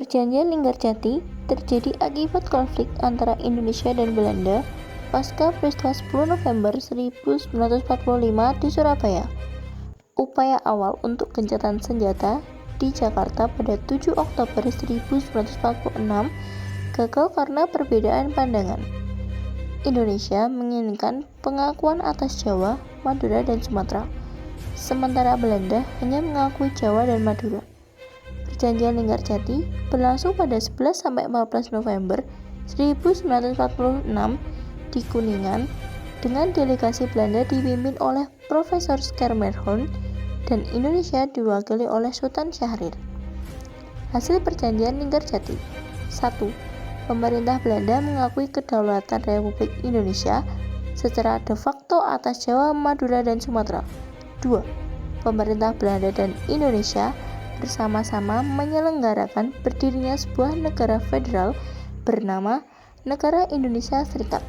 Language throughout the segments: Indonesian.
Perjanjian Linggarjati terjadi akibat konflik antara Indonesia dan Belanda pasca peristiwa 10 November 1945 di Surabaya. Upaya awal untuk gencatan senjata di Jakarta pada 7 Oktober 1946 gagal karena perbedaan pandangan. Indonesia menginginkan pengakuan atas Jawa, Madura, dan Sumatera, sementara Belanda hanya mengakui Jawa dan Madura. Perjanjian Linggarjati berlangsung pada 11–14 November 1946 di Kuningan dengan delegasi Belanda dipimpin oleh Profesor Schermerhorn dan Indonesia diwakili oleh Sultan Syahrir. Hasil Perjanjian Linggarjati: 1. Pemerintah Belanda mengakui kedaulatan Republik Indonesia secara de facto atas Jawa, Madura, dan Sumatera. 2. Pemerintah Belanda dan Indonesia bersama-sama menyelenggarakan berdirinya sebuah negara federal bernama Negara Indonesia Serikat.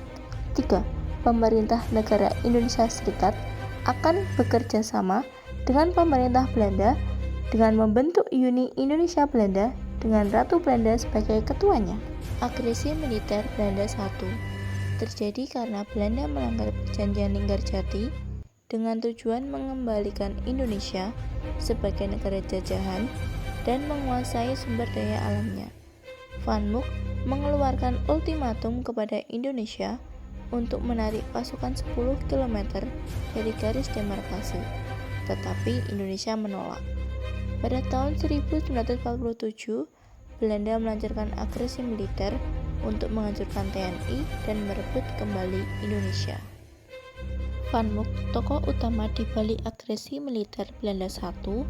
3. Pemerintah Negara Indonesia Serikat akan bekerja sama dengan pemerintah Belanda dengan membentuk Uni Indonesia Belanda dengan Ratu Belanda sebagai ketuanya. Agresi militer Belanda 1 terjadi karena Belanda melanggar Perjanjian Linggarjati dengan tujuan mengembalikan Indonesia sebagai negara jajahan dan menguasai sumber daya alamnya. Van Mook mengeluarkan ultimatum kepada Indonesia untuk menarik pasukan 10 km dari garis demarkasi, tetapi Indonesia menolak. Pada tahun 1947, Belanda melancarkan agresi militer untuk menghancurkan TNI dan merebut kembali Indonesia. Van Mook, tokoh utama di balik agresi militer Belanda I,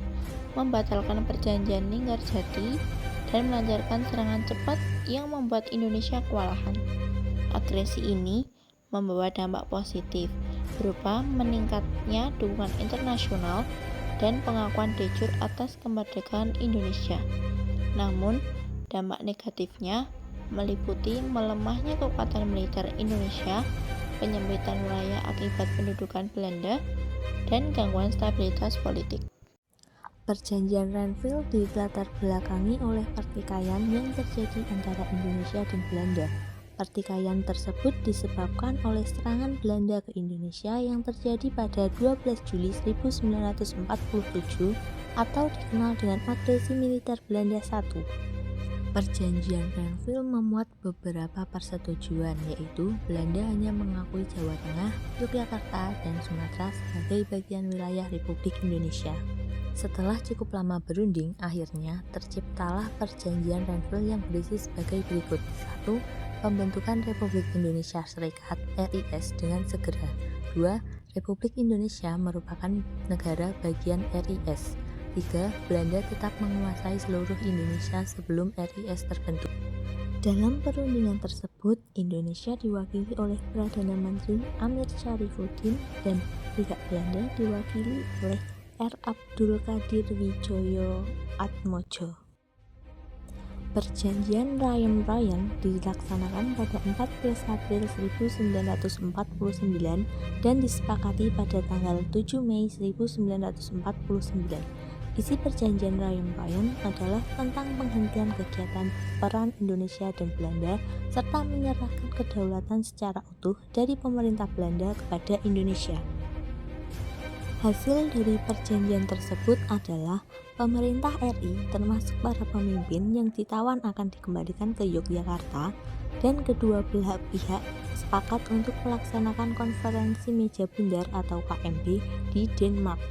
membatalkan Perjanjian Linggarjati dan melancarkan serangan cepat yang membuat Indonesia kewalahan. Agresi ini membawa dampak positif berupa meningkatnya dukungan internasional dan pengakuan de jure atas kemerdekaan Indonesia. Namun, dampak negatifnya meliputi melemahnya kekuatan militer Indonesia, penyempitan wilayah akibat pendudukan Belanda, dan gangguan stabilitas politik. Perjanjian Renville dilatar belakangi oleh pertikaian yang terjadi antara Indonesia dan Belanda. Pertikaian tersebut disebabkan oleh serangan Belanda ke Indonesia yang terjadi pada 12 Juli 1947 atau dikenal dengan agresi militer Belanda I. Perjanjian Renville memuat beberapa persetujuan, yaitu Belanda hanya mengakui Jawa Tengah, Yogyakarta, dan Sumatera sebagai bagian wilayah Republik Indonesia. Setelah cukup lama berunding, akhirnya terciptalah Perjanjian Renville yang berisi sebagai berikut. 1. Pembentukan Republik Indonesia Serikat (RIS) dengan segera. 2. Republik Indonesia merupakan negara bagian RIS. 3. Belanda tetap menguasai seluruh Indonesia sebelum RIS terbentuk. Dalam perundingan tersebut, Indonesia diwakili oleh Perdana Menteri Amir Syarifuddin dan pihak Belanda diwakili oleh R. Abdul Qadir Widjojo Atmojo. Perjanjian Rayam-Rayam dilaksanakan pada 14 April 1949 dan disepakati pada tanggal 7 Mei 1949. Isi Perjanjian Rayam-Rayam adalah tentang penghentian kegiatan peran Indonesia dan Belanda serta menyerahkan kedaulatan secara utuh dari pemerintah Belanda kepada Indonesia. Hasil dari perjanjian tersebut adalah pemerintah RI termasuk para pemimpin yang ditawan akan dikembalikan ke Yogyakarta dan kedua belah pihak sepakat untuk melaksanakan konferensi meja bundar atau KMB di Denmark.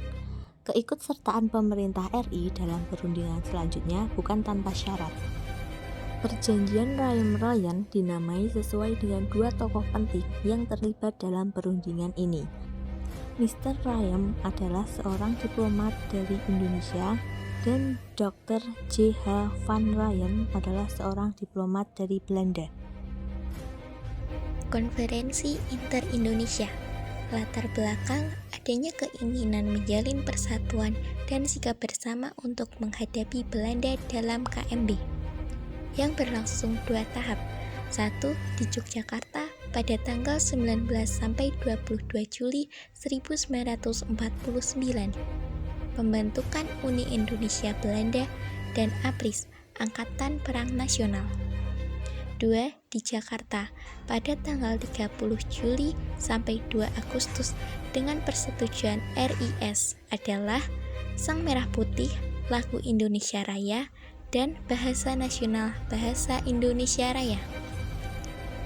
Keikutsertaan pemerintah RI dalam perundingan selanjutnya bukan tanpa syarat. Perjanjian Rayam-Rayam dinamai sesuai dengan dua tokoh penting yang terlibat dalam perundingan ini. Mr. Rayam adalah seorang diplomat dari Indonesia dan Dr. J.H. van Rayam adalah seorang diplomat dari Belanda. Konferensi Inter-Indonesia. Latar belakang adanya keinginan menjalin persatuan dan sikap bersama untuk menghadapi Belanda dalam KMB yang berlangsung 2 tahap. 1 di Yogyakarta pada tanggal 19 sampai 22 Juli 1949. Pembentukan Uni Indonesia Belanda dan APRIS Angkatan Perang Nasional. 2. Di Jakarta pada tanggal 30 Juli sampai 2 Agustus dengan persetujuan RIS adalah Sang Merah Putih, Lagu Indonesia Raya, dan Bahasa Nasional Bahasa Indonesia Raya.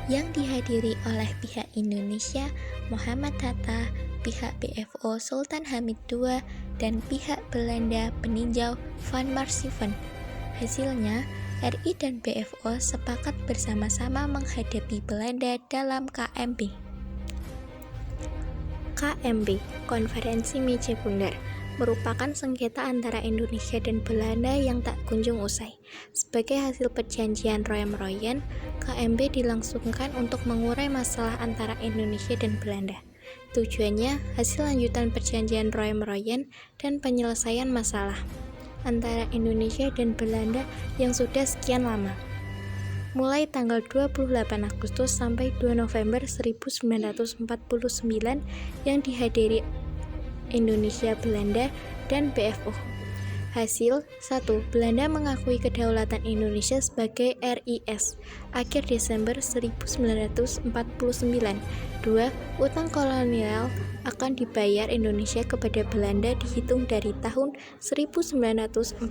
Yang dihadiri oleh pihak Indonesia Muhammad Hatta, pihak BFO Sultan Hamid II, dan pihak Belanda peninjau Van Marsieven. Hasilnya, RI dan BFO sepakat bersama-sama menghadapi Belanda dalam KMB. KMB, Konferensi Meja Bundar, merupakan sengketa antara Indonesia dan Belanda yang tak kunjung usai. Sebagai hasil perjanjian Roem-Royen, KMB dilangsungkan untuk mengurai masalah antara Indonesia dan Belanda. Tujuannya, hasil lanjutan perjanjian Roem-Royen dan penyelesaian masalah antara Indonesia dan Belanda yang sudah sekian lama. Mulai tanggal 28 Agustus sampai 2 November 1949 yang dihadiri Indonesia, Belanda, dan BFO. Hasil 1. Belanda mengakui kedaulatan Indonesia sebagai RIS akhir Desember 1949. 2. Utang kolonial akan dibayar Indonesia kepada Belanda dihitung dari tahun 1942.